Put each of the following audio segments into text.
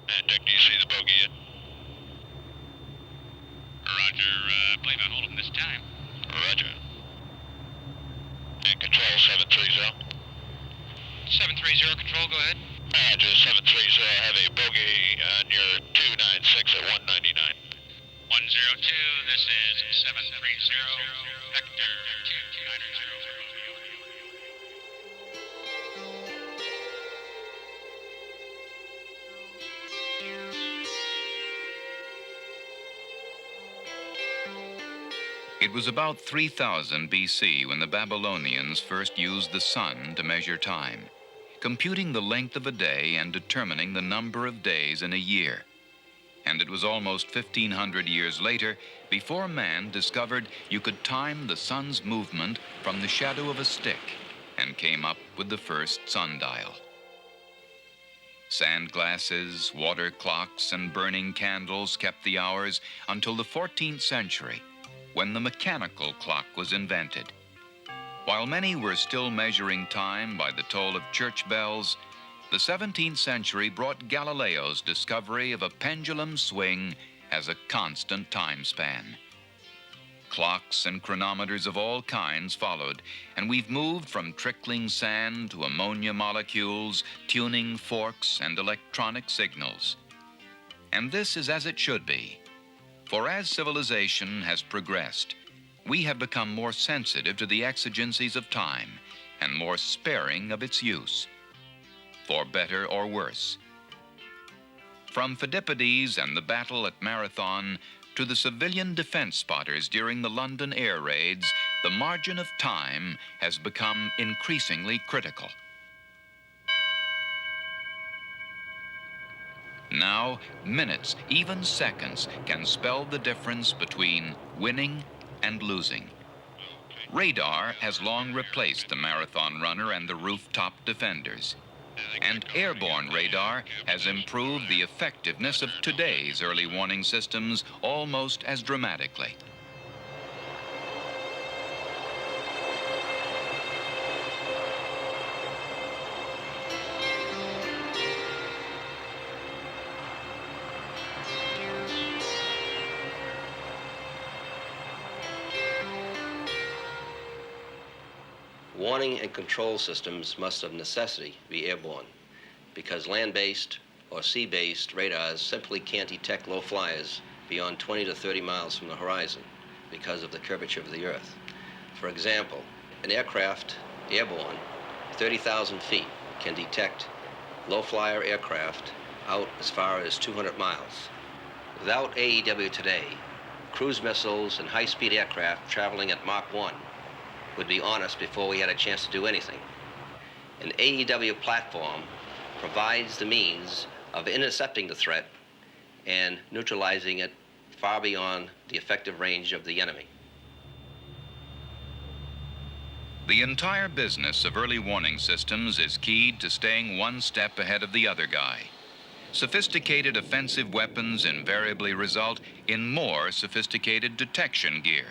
Dick, do you see the bogey yet? Roger, believe I hold him this time. Roger. And control 730. 730 control, go ahead. Roger, 730, have a bogey on your 296 at 199. 102, this is 730, Vector 290. It was about 3000 BC when the Babylonians first used the sun to measure time, computing the length of a day and determining the number of days in a year. And it was almost 1500 years later before man discovered you could time the sun's movement from the shadow of a stick and came up with the first sundial. Sand glasses, water clocks, and burning candles kept the hours until the 14th century, when the mechanical clock was invented. While many were still measuring time by the toll of church bells, the 17th century brought Galileo's discovery of a pendulum swing as a constant time span. Clocks and chronometers of all kinds followed, and we've moved from trickling sand to ammonia molecules, tuning forks, and electronic signals. And this is as it should be. For as civilization has progressed, we have become more sensitive to the exigencies of time and more sparing of its use, for better or worse. From Pheidippides and the battle at Marathon to the civilian defense spotters during the London air raids, the margin of time has become increasingly critical. Now, minutes, even seconds, can spell the difference between winning and losing. Radar has long replaced the marathon runner and the rooftop defenders. And airborne radar has improved the effectiveness of today's early warning systems almost as dramatically. Warning and control systems must of necessity be airborne because land-based or sea-based radars simply can't detect low flyers beyond 20 to 30 miles from the horizon because of the curvature of the Earth. For example, an aircraft airborne 30,000 feet can detect low-flyer aircraft out as far as 200 miles. Without AEW today, cruise missiles and high-speed aircraft traveling at Mach 1 would be on us before we had a chance to do anything. An AEW platform provides the means of intercepting the threat and neutralizing it far beyond the effective range of the enemy. The entire business of early warning systems is keyed to staying one step ahead of the other guy. Sophisticated offensive weapons invariably result in more sophisticated detection gear.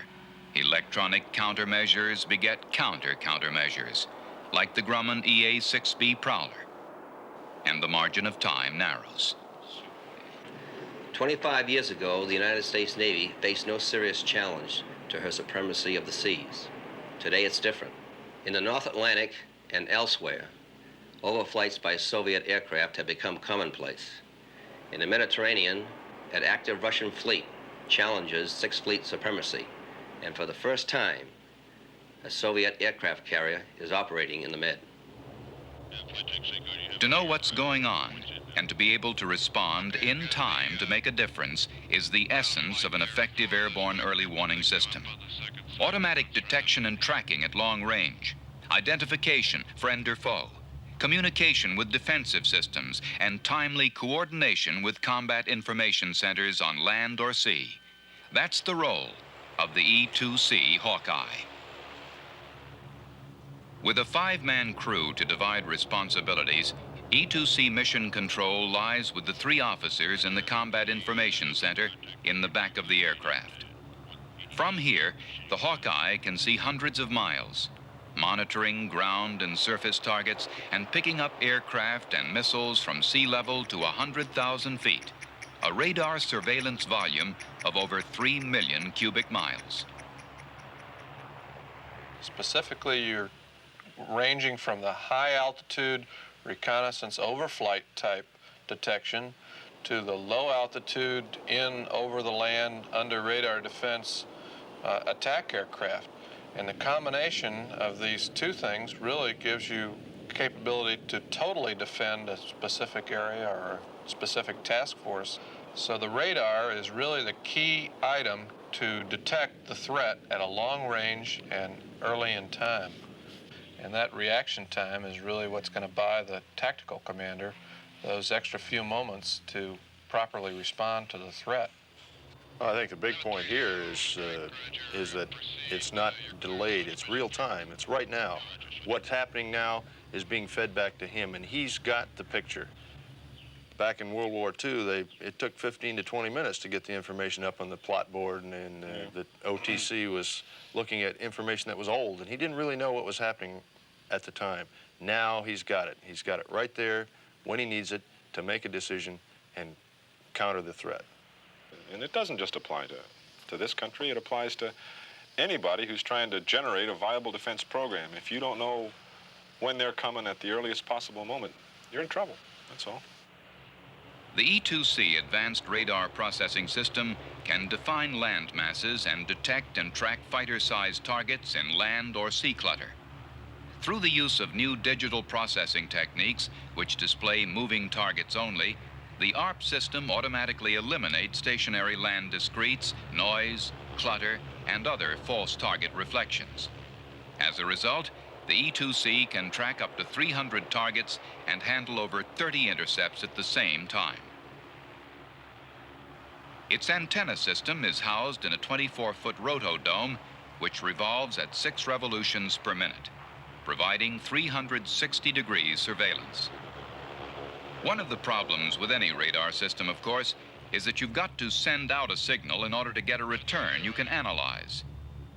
Electronic countermeasures beget countermeasures, like the Grumman EA-6B Prowler. And the margin of time narrows. 25 years ago, the United States Navy faced no serious challenge to her supremacy of the seas. Today it's different. In the North Atlantic and elsewhere, overflights by Soviet aircraft have become commonplace. In the Mediterranean, an active Russian fleet challenges Sixth Fleet supremacy. And for the first time, a Soviet aircraft carrier is operating in the Med. To know what's going on and to be able to respond in time to make a difference is the essence of an effective airborne early warning system. Automatic detection and tracking at long range, identification, friend or foe, communication with defensive systems, and timely coordination with combat information centers on land or sea. That's the role of the E-2C Hawkeye. With a 5-man crew to divide responsibilities, E-2C mission control lies with the 3 officers in the Combat Information Center in the back of the aircraft. From here, the Hawkeye can see hundreds of miles. monitoring ground and surface targets and picking up aircraft and missiles from sea level to 100,000 feet, a radar surveillance volume of over 3 million cubic miles. Specifically, you're ranging from the high altitude reconnaissance overflight type detection to the low altitude in over the land under radar defense attack aircraft. And the combination of these two things really gives you capability to totally defend a specific area or a specific task force. So the radar is really the key item to detect the threat at a long range and early in time. And that reaction time is really what's going to buy the tactical commander those extra few moments to properly respond to the threat. Well, I think the big point here is that it's not delayed. It's real time. It's right now. What's happening now is being fed back to him, and he's got the picture. Back in World War II, it took 15 to 20 minutes to get the information up on the plot board, and the OTC was looking at information that was old, and he didn't really know what was happening at the time. Now he's got it. He's got it right there when he needs it to make a decision and counter the threat. And it doesn't just apply to this country. It applies to anybody who's trying to generate a viable defense program. If you don't know when they're coming at the earliest possible moment, you're in trouble. That's all. The E-2C Advanced Radar Processing System can define land masses and detect and track fighter-sized targets in land or sea clutter. Through the use of new digital processing techniques, which display moving targets only, the ARP system automatically eliminates stationary land discretes, noise, clutter, and other false target reflections. As a result, the E-2C can track up to 300 targets and handle over 30 intercepts at the same time. Its antenna system is housed in a 24-foot rotodome, which revolves at 6 revolutions per minute, providing 360-degree surveillance. One of the problems with any radar system, of course, is that you've got to send out a signal in order to get a return you can analyze.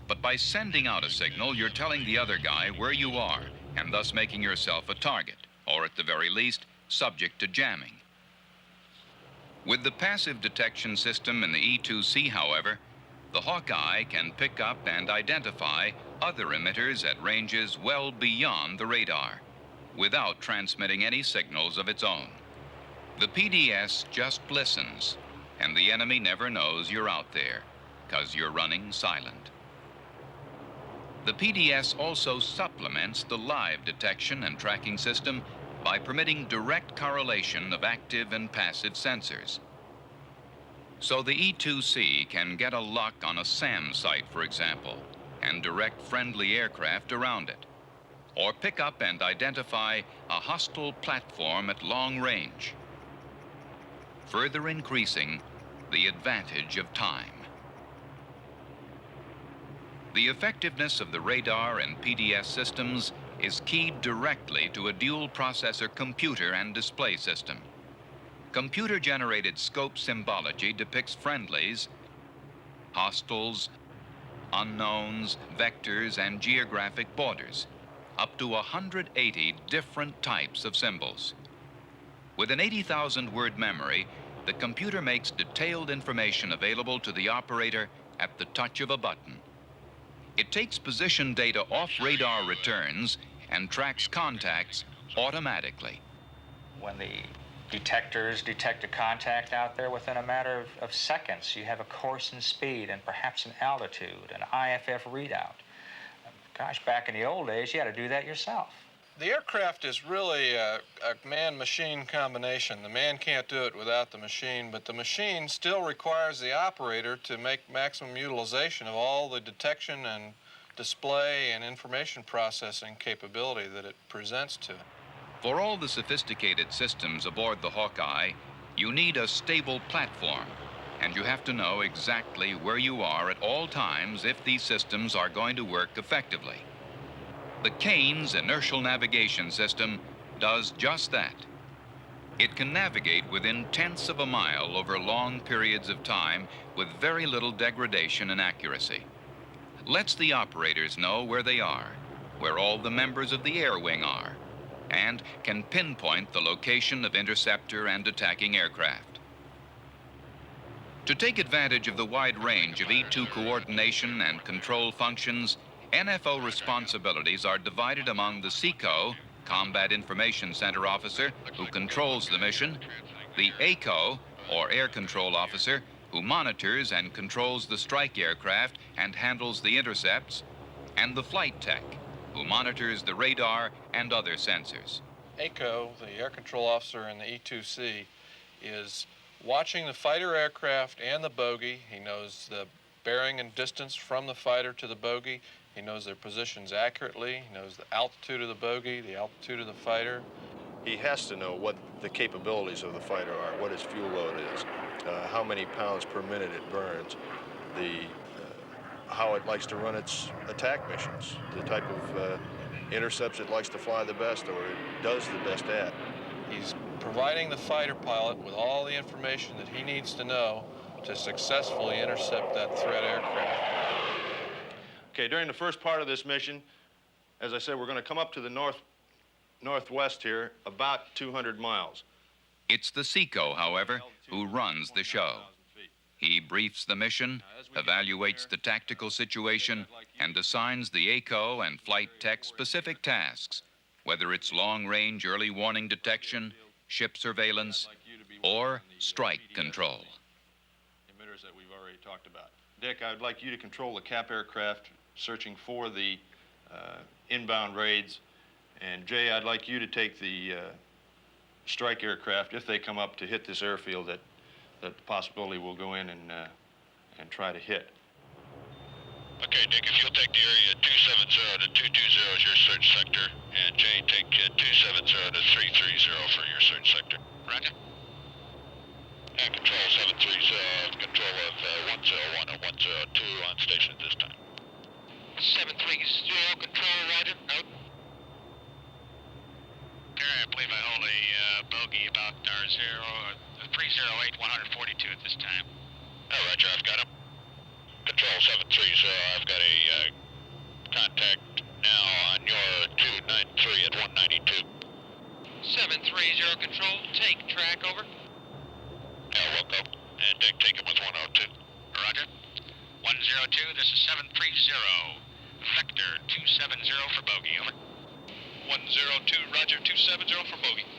But by sending out a signal, you're telling the other guy where you are, and thus making yourself a target, or at the very least, subject to jamming. With the passive detection system in the E-2C, however, the Hawkeye can pick up and identify other emitters at ranges well beyond the radar, without transmitting any signals of its own. The PDS just listens, and the enemy never knows you're out there, 'cause you're running silent. The PDS also supplements the live detection and tracking system by permitting direct correlation of active and passive sensors. So the E-2C can get a lock on a SAM site, for example, and direct friendly aircraft around it, or pick up and identify a hostile platform at long range, further increasing the advantage of time. The effectiveness of the radar and PDS systems is keyed directly to a dual processor computer and display system. Computer-generated scope symbology depicts friendlies, hostiles, unknowns, vectors, and geographic borders, up to 180 different types of symbols. With an 80,000-word memory, the computer makes detailed information available to the operator at the touch of a button. It takes position data off radar returns and tracks contacts automatically. When the detectors detect a contact out there, within a matter of seconds, you have a course and speed and perhaps an altitude, an IFF readout. Gosh, back in the old days, you had to do that yourself. The aircraft is really a man-machine combination. The man can't do it without the machine, but the machine still requires the operator to make maximum utilization of all the detection and display and information processing capability that it presents to it. For all the sophisticated systems aboard the Hawkeye, you need a stable platform, and you have to know exactly where you are at all times if these systems are going to work effectively. The Kane's inertial navigation system does just that. It can navigate within tenths of a mile over long periods of time with very little degradation in accuracy. Lets the operators know where they are, where all the members of the air wing are and can pinpoint the location of interceptor and attacking aircraft. To take advantage of the wide range of E-2 coordination and control functions, NFO responsibilities are divided among the CECO, Combat Information Center Officer, who controls the mission, the ACO, or Air Control Officer, who monitors and controls the strike aircraft and handles the intercepts, and the Flight Tech, who monitors the radar and other sensors. ACO, the Air Control Officer in the E-2C, is watching the fighter aircraft and the bogey. He knows the bearing and distance from the fighter to the bogey. He knows their positions accurately. He knows the altitude of the bogey, the altitude of the fighter. He has to know what the capabilities of the fighter are, what its fuel load is, how many pounds per minute it burns, how it likes to run its attack missions, the type of intercepts it likes to fly the best or it does the best at. He's providing the fighter pilot with all the information that he needs to know to successfully intercept that threat aircraft. Okay, during the first part of this mission, as I said, we're going to come up to the northwest here, about 200 miles. It's the CECO, however, who runs the show. He briefs the mission, evaluates the tactical situation, and assigns the ACO and Flight Tech specific tasks, whether it's long-range early warning detection, ship surveillance, or strike control. Emitters that we've already talked about. Dick, I'd like you to control the cap aircraft searching for the inbound raids, and Jay, I'd like you to take the strike aircraft, if they come up, to hit this airfield that the possibility will go in and try to hit. Okay, Dick, if you'll take the area 270 to 220 is your search sector, and Jay, take 270 to 330 for your search sector. Roger. And Control 730, control of 101 and 102 on station at this time. 730, control, roger, out. Gary, I believe I hold a bogey about our 308, 142 at this time. Oh, roger, I've got him. Control 730, I've got a contact now on your 293 at 192. 730, control, take track, over. Yeah, we'll go. And Dick, take him with 102. Roger. 102, this is 730. Vector 270 for bogey, over. 102, roger, 270 for bogey.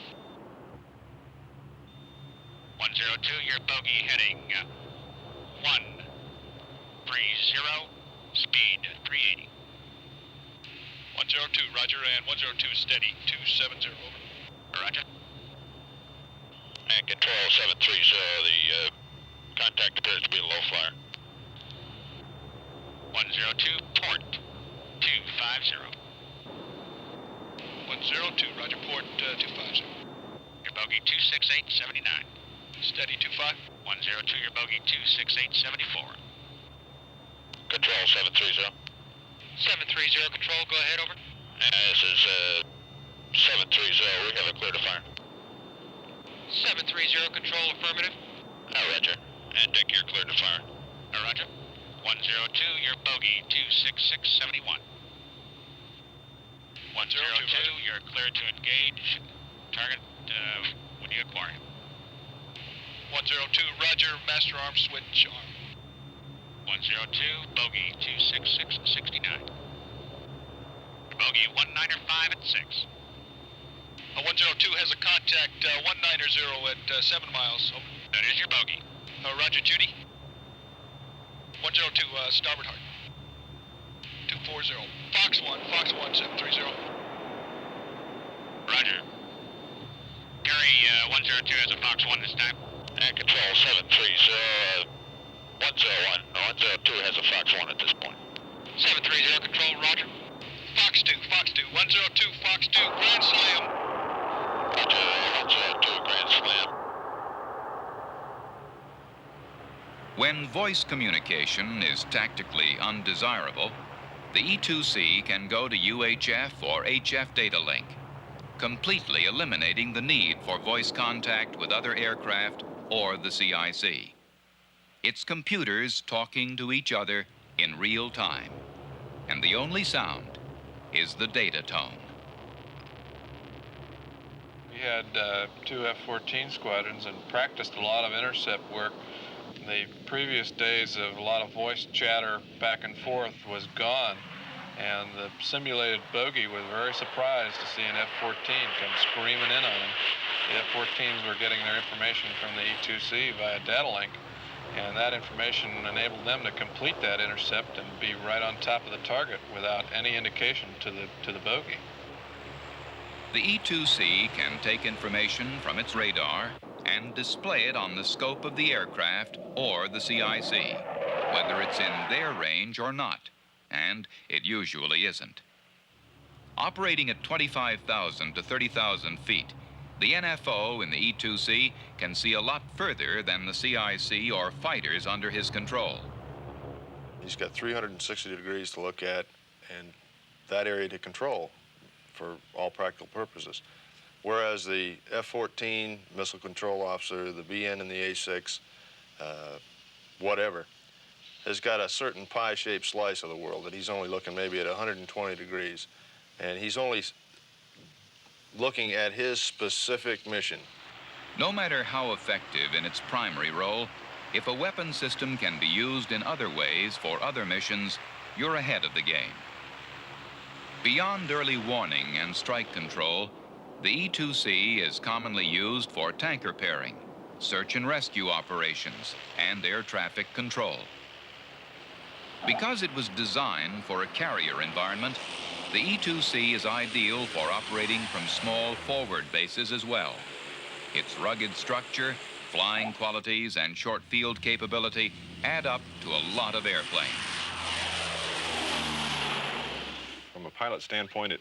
102, your bogey heading 130, speed 380. 102, roger, and 102 steady, 270, over. Roger. And Control 730, the contact appears to be a low flyer. 102, port 250. 102, roger, port 250. Your bogey 26879. Steady 25. 102, your bogey 26874. Control 730. 730, control, go ahead, over. This is 730, we have a clear to fire. 730, control, affirmative. Roger. And Dick, you're clear to fire. Roger. 102, your bogey 26671. 102, you're clear to engage. Target, when you acquire him. 102, roger, master arm switch arm. 102, bogey 26669. Bogey 195 at 6. 102 has a contact 190 at 7 miles. Over. That is your bogey. Roger, Judy. 102, starboard hard. 240. Fox 1, 730. Roger. Gary, 102 has a Fox 1 this time. And Control 730, 101. 102 has a Fox 1 at this point. 730, control, roger. Fox 2, 102, Fox 2, Grand Slam. Roger, 102, Grand Slam. When voice communication is tactically undesirable, the E-2C can go to UHF or HF Datalink, completely eliminating the need for voice contact with other aircraft or the CIC. It's computers talking to each other in real time, and the only sound is the data tone. We had 2 F-14 squadrons and practiced a lot of intercept work. The previous days of a lot of voice chatter back and forth was gone, and the simulated bogey was very surprised to see an F-14 come screaming in on them. The F-14s were getting their information from the E-2C via Datalink, and that information enabled them to complete that intercept and be right on top of the target without any indication to the bogey. The E-2C can take information from its radar and display it on the scope of the aircraft or the CIC, whether it's in their range or not, and it usually isn't. Operating at 25,000 to 30,000 feet, the NFO in the E-2C can see a lot further than the CIC or fighters under his control. He's got 360 degrees to look at and that area to control for all practical purposes. Whereas the F-14 missile control officer, the BN and the A-6, whatever, has got a certain pie-shaped slice of the world that he's only looking maybe at 120 degrees. And he's only looking at his specific mission. No matter how effective in its primary role, if a weapon system can be used in other ways for other missions, you're ahead of the game. Beyond early warning and strike control, the E-2C is commonly used for tanker pairing, search and rescue operations, and air traffic control. Because it was designed for a carrier environment, the E-2C is ideal for operating from small forward bases as well. Its rugged structure, flying qualities, and short field capability add up to a lot of airplanes. From a pilot standpoint,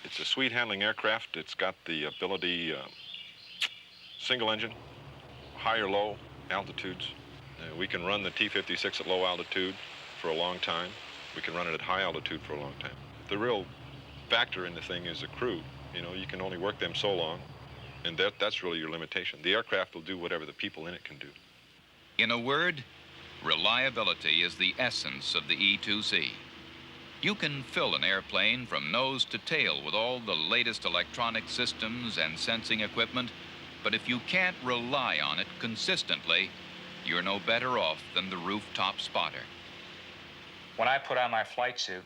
it's a sweet handling aircraft. It's got the ability, single engine, high or low altitudes. We can run the T-56 at low altitude for a long time. We can run it at high altitude for a long time. The real factor in the thing is the crew. You know, you can only work them so long, and that's really your limitation. The aircraft will do whatever the people in it can do. In a word, reliability is the essence of the E-2C. You can fill an airplane from nose to tail with all the latest electronic systems and sensing equipment, but if you can't rely on it consistently, you're no better off than the rooftop spotter. When I put on my flight suit,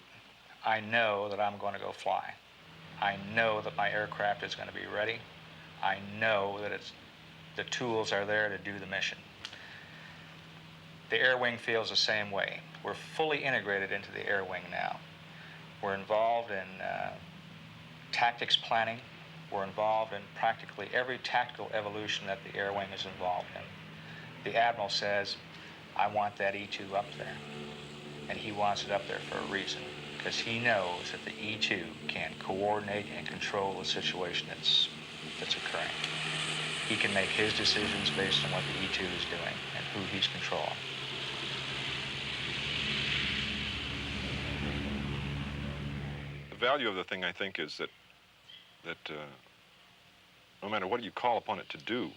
I know that I'm going to go fly. I know that my aircraft is going to be ready. I know that the tools are there to do the mission. The air wing feels the same way. We're fully integrated into the air wing now. We're involved in tactics planning. We're involved in practically every tactical evolution that the air wing is involved in. The Admiral says, I want that E-2 up there. And he wants it up there for a reason, because he knows that the E-2 can coordinate and control the situation that's occurring. He can make his decisions based on what the E-2 is doing and who he's controlling. The value of the thing, I think, is that no matter what you call upon it to do,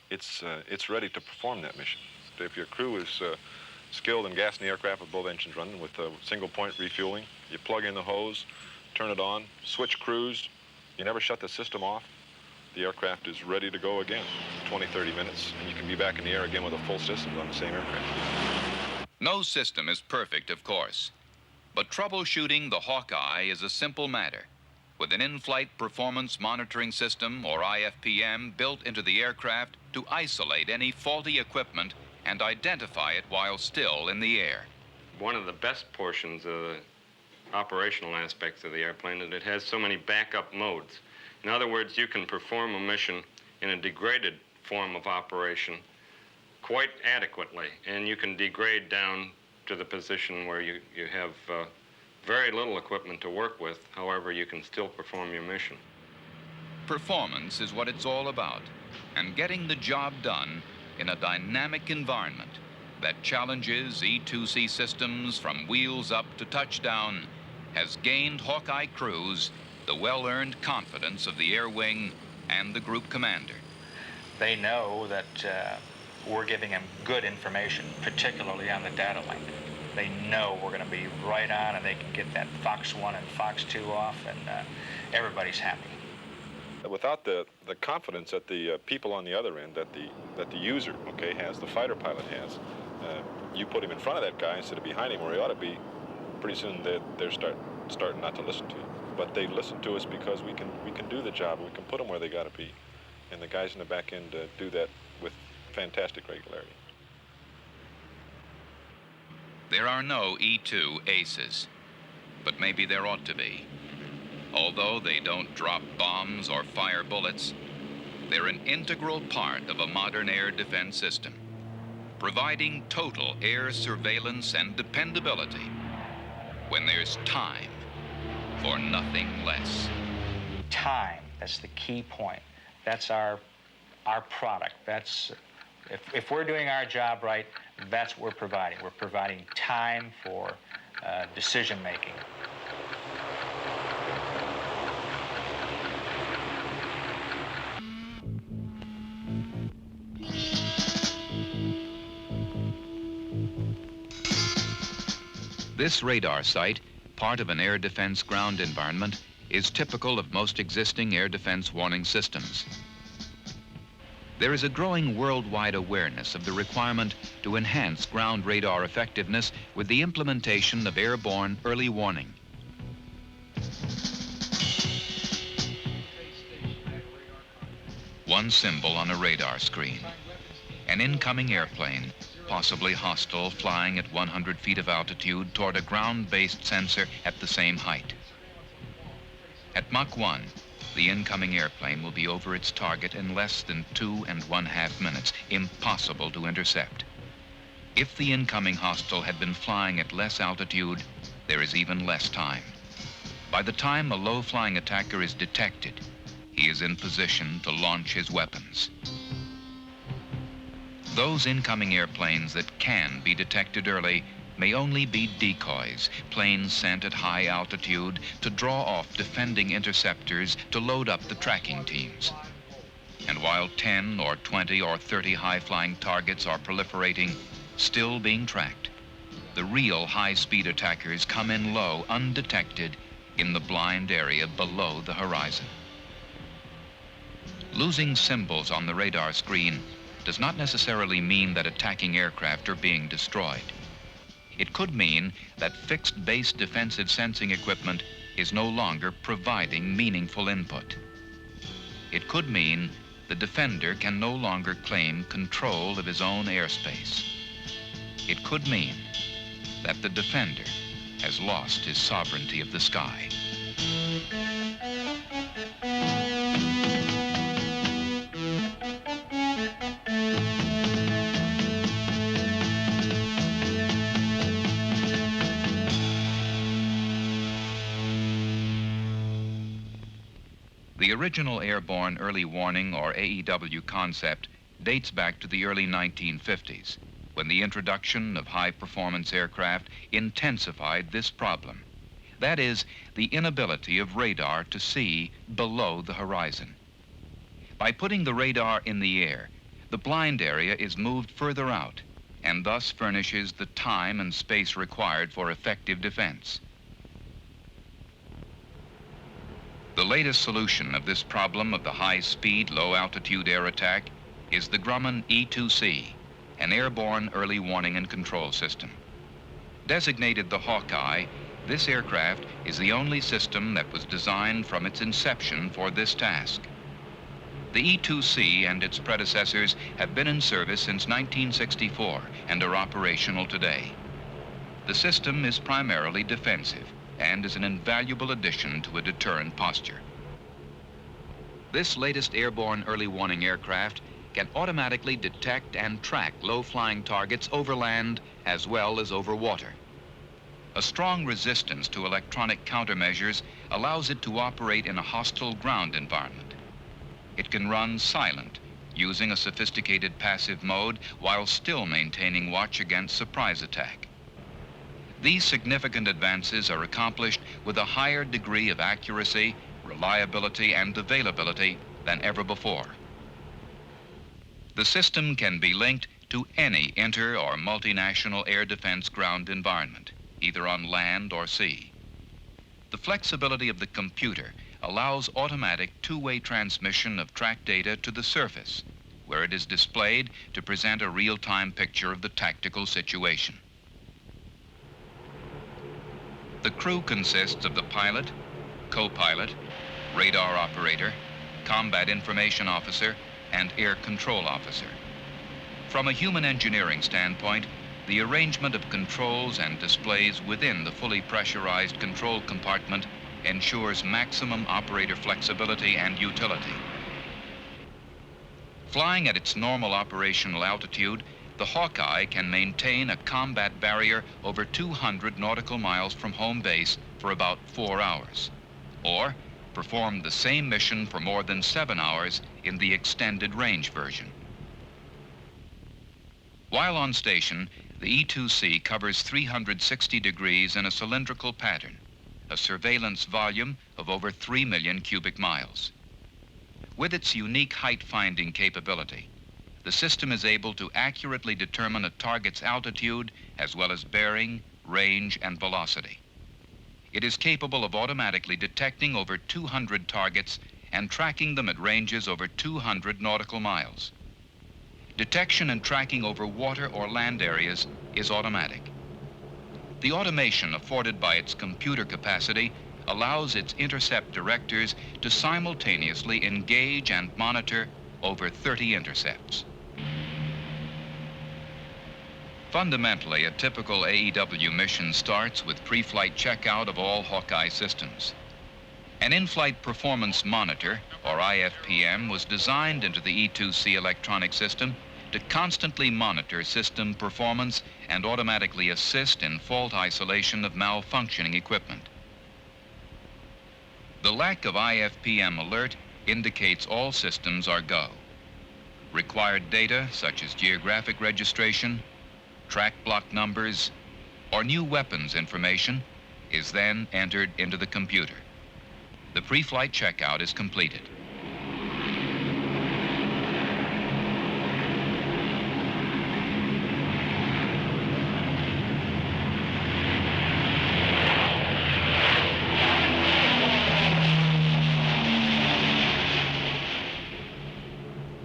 it's ready to perform that mission. If your crew is skilled in gassing the aircraft with both engines running with single point refueling, you plug in the hose, turn it on, switch crews, you never shut the system off, the aircraft is ready to go again. 20, 30 minutes, and you can be back in the air again with a full system on the same aircraft. No system is perfect, of course, but troubleshooting the Hawkeye is a simple matter. With an in-flight performance monitoring system, or IFPM, built into the aircraft to isolate any faulty equipment and identify it while still in the air. One of the best portions of the operational aspects of the airplane is that it has so many backup modes. In other words, you can perform a mission in a degraded form of operation quite adequately, and you can degrade down to the position where you have very little equipment to work with. However, you can still perform your mission. Performance is what it's all about, and getting the job done in a dynamic environment that challenges E-2C systems from wheels up to touchdown has gained Hawkeye crews the well-earned confidence of the air wing and the group commander. They know that we're giving them good information, particularly on the Datalink. they know we're going to be right on, and they can get that Fox 1 and Fox 2 off, and everybody's happy. Without the confidence that the people on the other end, that the user, okay, has, the fighter pilot has, you put him in front of that guy instead of behind him where he ought to be, pretty soon they're starting not to listen to you. But they listen to us because we can do the job, and we can put them where they got to be. And the guys in the back end do that with fantastic regularity. There are no E-2 aces, but maybe there ought to be. Although they don't drop bombs or fire bullets, they're an integral part of a modern air defense system, providing total air surveillance and dependability when there's time for nothing less. Time, that's the key point. That's our product. That's, if we're doing our job right, that's what we're providing. We're providing time for decision making. This radar site, part of an air defense ground environment, is typical of most existing air defense warning systems. There is a growing worldwide awareness of the requirement to enhance ground radar effectiveness with the implementation of airborne early warning. One symbol on a radar screen. An incoming airplane, possibly hostile, flying at 100 feet of altitude toward a ground-based sensor at the same height. At Mach 1, the incoming airplane will be over its target in less than 2.5 minutes, impossible to intercept. If the incoming hostile had been flying at less altitude, there is even less time. By the time a low-flying attacker is detected, he is in position to launch his weapons. Those incoming airplanes that can be detected early may only be decoys, planes sent at high altitude to draw off defending interceptors to load up the tracking teams. And while 10 or 20 or 30 high-flying targets are proliferating, still being tracked, the real high-speed attackers come in low, undetected, in the blind area below the horizon. Losing symbols on the radar screen does not necessarily mean that attacking aircraft are being destroyed. It could mean that fixed base defensive sensing equipment is no longer providing meaningful input. It could mean the defender can no longer claim control of his own airspace. It could mean that the defender has lost his sovereignty of the sky. The original Airborne Early Warning, or AEW concept, dates back to the early 1950s, when the introduction of high-performance aircraft intensified this problem. That is, the inability of radar to see below the horizon. By putting the radar in the air, the blind area is moved further out, and thus furnishes the time and space required for effective defense. The latest solution of this problem of the high-speed, low-altitude air attack is the Grumman E-2C, an airborne early warning and control system. Designated the Hawkeye, this aircraft is the only system that was designed from its inception for this task. The E-2C and its predecessors have been in service since 1964 and are operational today. The system is primarily defensive and is an invaluable addition to a deterrent posture. This latest airborne early warning aircraft can automatically detect and track low-flying targets over land as well as over water. A strong resistance to electronic countermeasures allows it to operate in a hostile ground environment. It can run silent, using a sophisticated passive mode while still maintaining watch against surprise attack. These significant advances are accomplished with a higher degree of accuracy, reliability, and availability than ever before. The system can be linked to any inter- or multinational air defense ground environment, either on land or sea. The flexibility of the computer allows automatic two-way transmission of track data to the surface, where it is displayed to present a real-time picture of the tactical situation. The crew consists of the pilot, co-pilot, radar operator, combat information officer, and air control officer. From a human engineering standpoint, the arrangement of controls and displays within the fully pressurized control compartment ensures maximum operator flexibility and utility. Flying at its normal operational altitude, the Hawkeye can maintain a combat barrier over 200 nautical miles from home base for about 4 hours, or perform the same mission for more than 7 hours in the extended range version. While on station, the E-2C covers 360 degrees in a cylindrical pattern, a surveillance volume of over 3 million cubic miles. With its unique height-finding capability, the system is able to accurately determine a target's altitude as well as bearing, range, and velocity. It is capable of automatically detecting over 200 targets and tracking them at ranges over 200 nautical miles. Detection and tracking over water or land areas is automatic. The automation afforded by its computer capacity allows its intercept directors to simultaneously engage and monitor over 30 intercepts. Fundamentally, a typical AEW mission starts with pre-flight checkout of all Hawkeye systems. An in-flight performance monitor, or IFPM, was designed into the E-2C electronic system to constantly monitor system performance and automatically assist in fault isolation of malfunctioning equipment. The lack of IFPM alert indicates all systems are go. Required data, such as geographic registration, track block numbers, or new weapons information, is then entered into the computer. The pre-flight checkout is completed.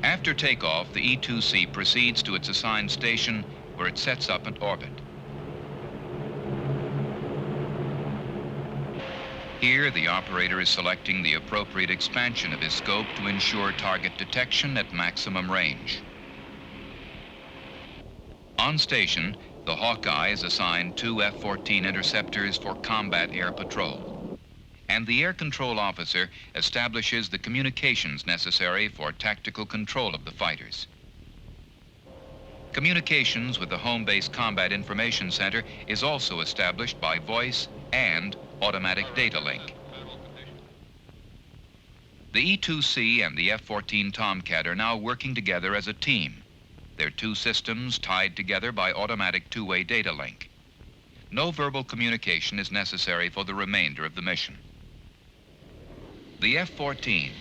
After takeoff, the E-2C proceeds to its assigned station where it sets up an orbit. Here, the operator is selecting the appropriate expansion of his scope to ensure target detection at maximum range. On station, the Hawkeye is assigned 2 F-14 interceptors for combat air patrol, and the air control officer establishes the communications necessary for tactical control of the fighters. Communications with the Home Base Combat Information Center is also established by voice and automatic Datalink. The E-2C and the F-14 Tomcat are now working together as a team, their two systems tied together by automatic two-way data link. No verbal communication is necessary for the remainder of the mission. The F-14,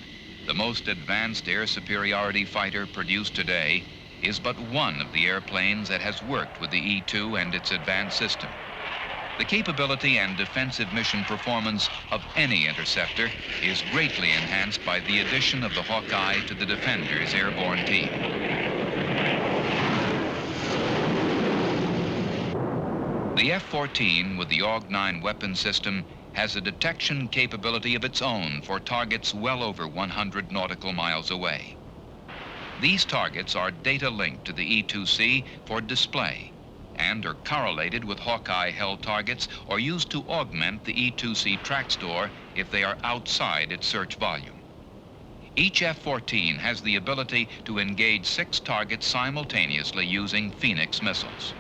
the most advanced air superiority fighter produced today, is but one of the airplanes that has worked with the E-2 and its advanced system. The capability and defensive mission performance of any interceptor is greatly enhanced by the addition of the Hawkeye to the Defender's airborne team. The F-14 with the AUG-9 weapon system has a detection capability of its own for targets well over 100 nautical miles away. These targets are data linked to the E-2C for display and are correlated with Hawkeye-held targets or used to augment the E-2C track store if they are outside its search volume. Each F-14 has the ability to engage 6 targets simultaneously using Phoenix missiles.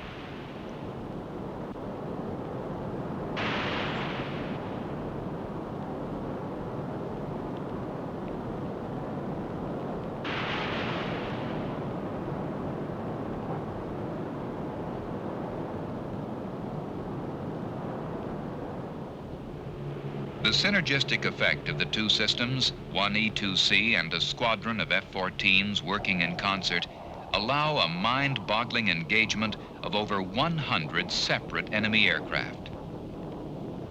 The synergistic effect of the two systems, one E-2C and a squadron of F-14s working in concert, allow a mind-boggling engagement of over 100 separate enemy aircraft.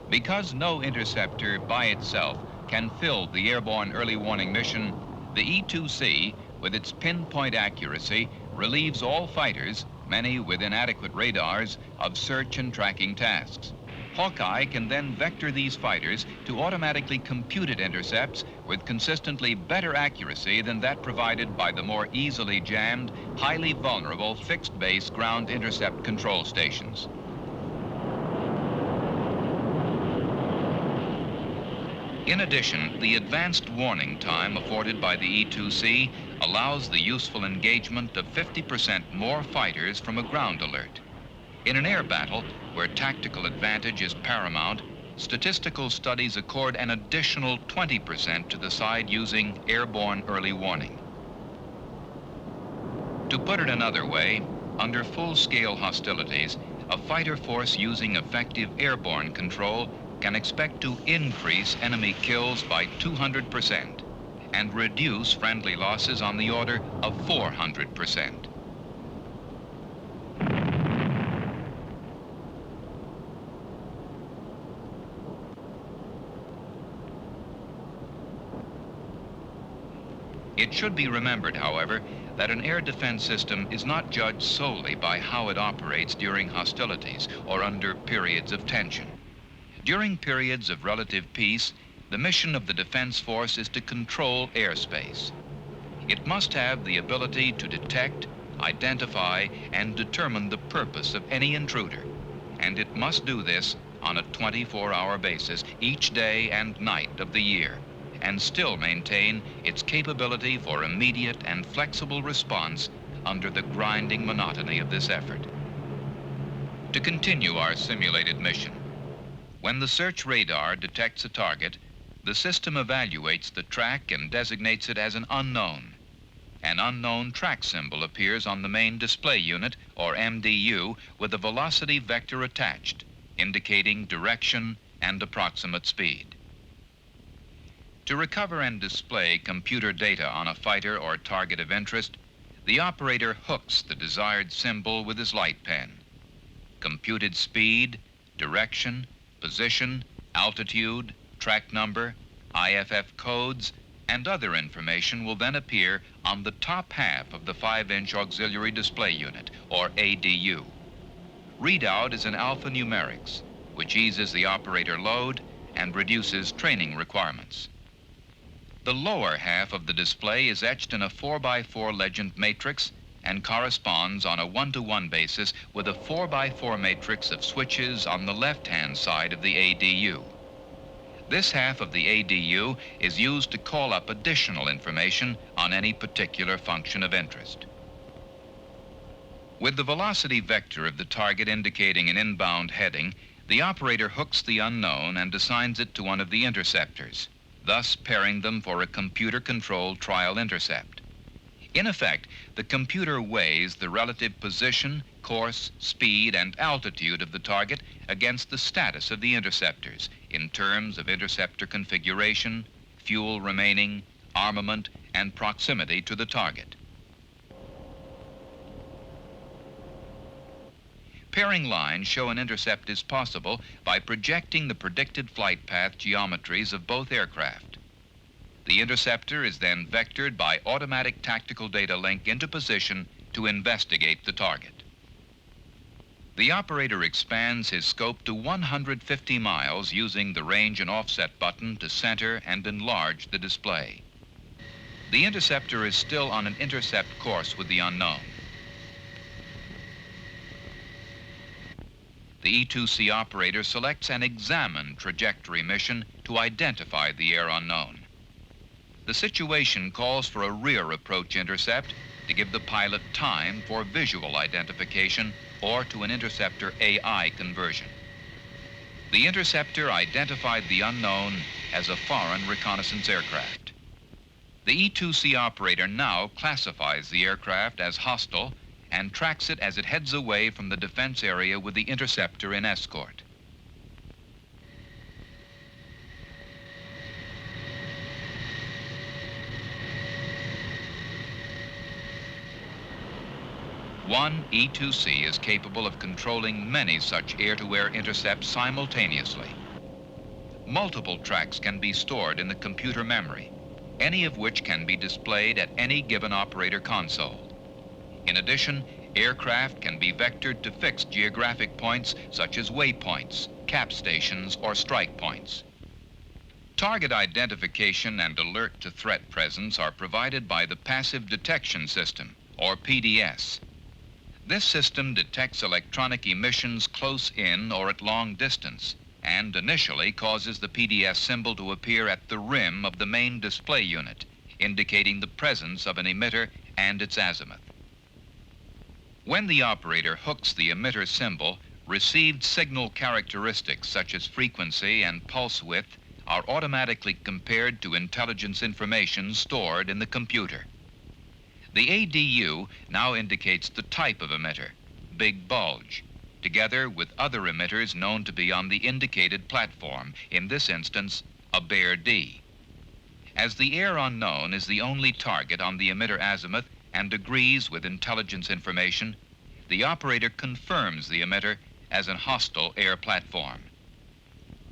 Because no interceptor by itself can fill the Airborne Early Warning mission, the E-2C, with its pinpoint accuracy, relieves all fighters, many with inadequate radars, of search and tracking tasks. Hawkeye can then vector these fighters to automatically computed intercepts with consistently better accuracy than that provided by the more easily jammed, highly vulnerable fixed-base ground intercept control stations. In addition, the advanced warning time afforded by the E-2C allows the useful engagement of 50% more fighters from a ground alert. In an air battle, where tactical advantage is paramount, statistical studies accord an additional 20% to the side using Airborne Early Warning. To put it another way, under full-scale hostilities, a fighter force using effective airborne control can expect to increase enemy kills by 200% and reduce friendly losses on the order of 400%. It should be remembered, however, that an air defense system is not judged solely by how it operates during hostilities or under periods of tension. During periods of relative peace, the mission of the defense force is to control airspace. It must have the ability to detect, identify, and determine the purpose of any intruder, and it must do this on a 24-hour basis each day and night of the year, and still maintain its capability for immediate and flexible response under the grinding monotony of this effort. To continue our simulated mission, when the search radar detects a target, the system evaluates the track and designates it as an unknown. An unknown track symbol appears on the main display unit, or MDU, with a velocity vector attached, indicating direction and approximate speed. To recover and display computer data on a fighter or target of interest, the operator hooks the desired symbol with his light pen. Computed speed, direction, position, altitude, track number, IFF codes, and other information will then appear on the top half of the 5-inch auxiliary display unit, or ADU. Readout is in alphanumerics, which eases the operator load and reduces training requirements. The lower half of the display is etched in a 4x4 legend matrix and corresponds on a 1-to-1 basis with a 4x4 matrix of switches on the left-hand side of the ADU. This half of the ADU is used to call up additional information on any particular function of interest. With the velocity vector of the target indicating an inbound heading, the operator hooks the unknown and assigns it to one of the interceptors, thus pairing them for a computer-controlled trial intercept. In effect, the computer weighs the relative position, course, speed, and altitude of the target against the status of the interceptors in terms of interceptor configuration, fuel remaining, armament, and proximity to the target. Pairing lines show an intercept is possible by projecting the predicted flight path geometries of both aircraft. The interceptor is then vectored by automatic tactical data link into position to investigate the target. The operator expands his scope to 150 miles using the range and offset button to center and enlarge the display. The interceptor is still on an intercept course with the unknown. The E-2C operator selects an examine trajectory mission to identify the air unknown. The situation calls for a rear approach intercept to give the pilot time for visual identification or to an interceptor AI conversion. The interceptor identified the unknown as a foreign reconnaissance aircraft. The E-2C operator now classifies the aircraft as hostile and tracks it as it heads away from the defense area with the interceptor in escort. One E-2C is capable of controlling many such air-to-air intercepts simultaneously. Multiple tracks can be stored in the computer memory, any of which can be displayed at any given operator console. In addition, aircraft can be vectored to fixed geographic points such as waypoints, cap stations, or strike points. Target identification and alert to threat presence are provided by the Passive Detection System, or PDS. This system detects electronic emissions close in or at long distance, and initially causes the PDS symbol to appear at the rim of the main display unit, indicating the presence of an emitter and its azimuth. When the operator hooks the emitter symbol, received signal characteristics such as frequency and pulse width are automatically compared to intelligence information stored in the computer. The ADU now indicates the type of emitter, big bulge, together with other emitters known to be on the indicated platform, in this instance, a bare D. As the air unknown is the only target on the emitter azimuth and agrees with intelligence information, the operator confirms the emitter as a hostile air platform.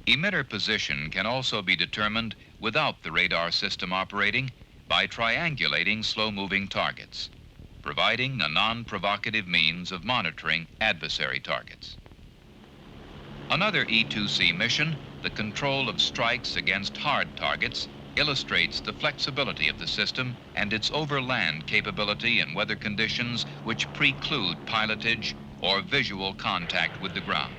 Emitter position can also be determined without the radar system operating by triangulating slow-moving targets, providing a non-provocative means of monitoring adversary targets. Another E-2C mission, the control of strikes against hard targets, illustrates the flexibility of the system and its overland capability in weather conditions which preclude pilotage or visual contact with the ground.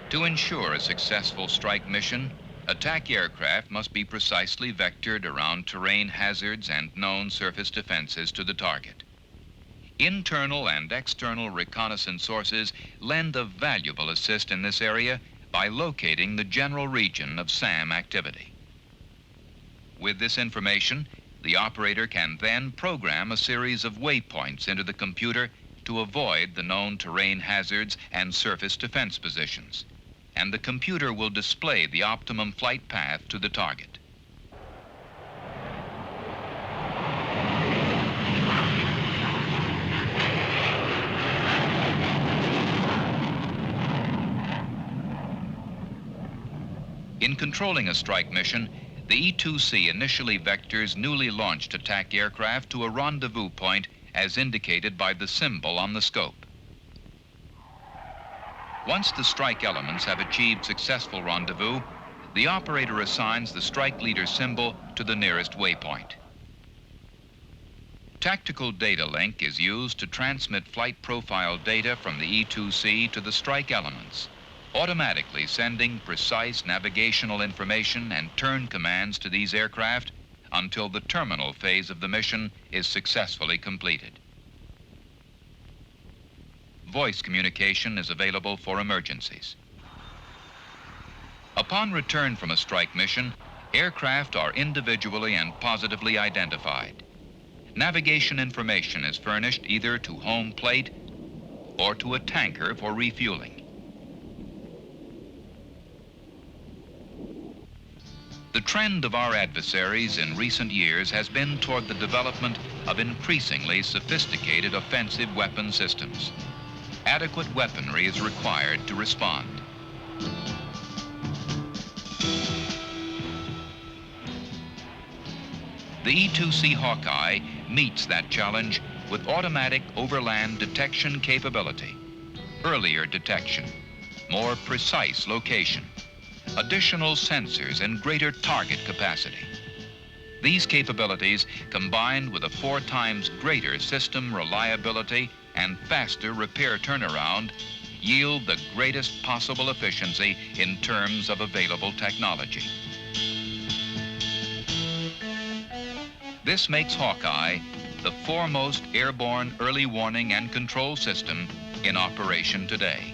To ensure a successful strike mission, attack aircraft must be precisely vectored around terrain hazards and known surface defenses to the target. Internal and external reconnaissance sources lend a valuable assist in this area by locating the general region of SAM activity. With this information, the operator can then program a series of waypoints into the computer to avoid the known terrain hazards and surface defense positions, and the computer will display the optimum flight path to the target. In controlling a strike mission, the E-2C initially vectors newly launched attack aircraft to a rendezvous point as indicated by the symbol on the scope. Once the strike elements have achieved successful rendezvous, the operator assigns the strike leader symbol to the nearest waypoint. Tactical Datalink is used to transmit flight profile data from the E-2C to the strike elements, automatically sending precise navigational information and turn commands to these aircraft until the terminal phase of the mission is successfully completed. Voice communication is available for emergencies. Upon return from a strike mission, aircraft are individually and positively identified. Navigation information is furnished either to home plate or to a tanker for refueling. The trend of our adversaries in recent years has been toward the development of increasingly sophisticated offensive weapon systems. Adequate weaponry is required to respond. The E-2C Hawkeye meets that challenge with automatic overland detection capability, earlier detection, more precise location, additional sensors, and greater target capacity. These capabilities, combined with a 4 times greater system reliability and faster repair turnaround, yield the greatest possible efficiency in terms of available technology. This makes Hawkeye the foremost airborne early warning and control system in operation today.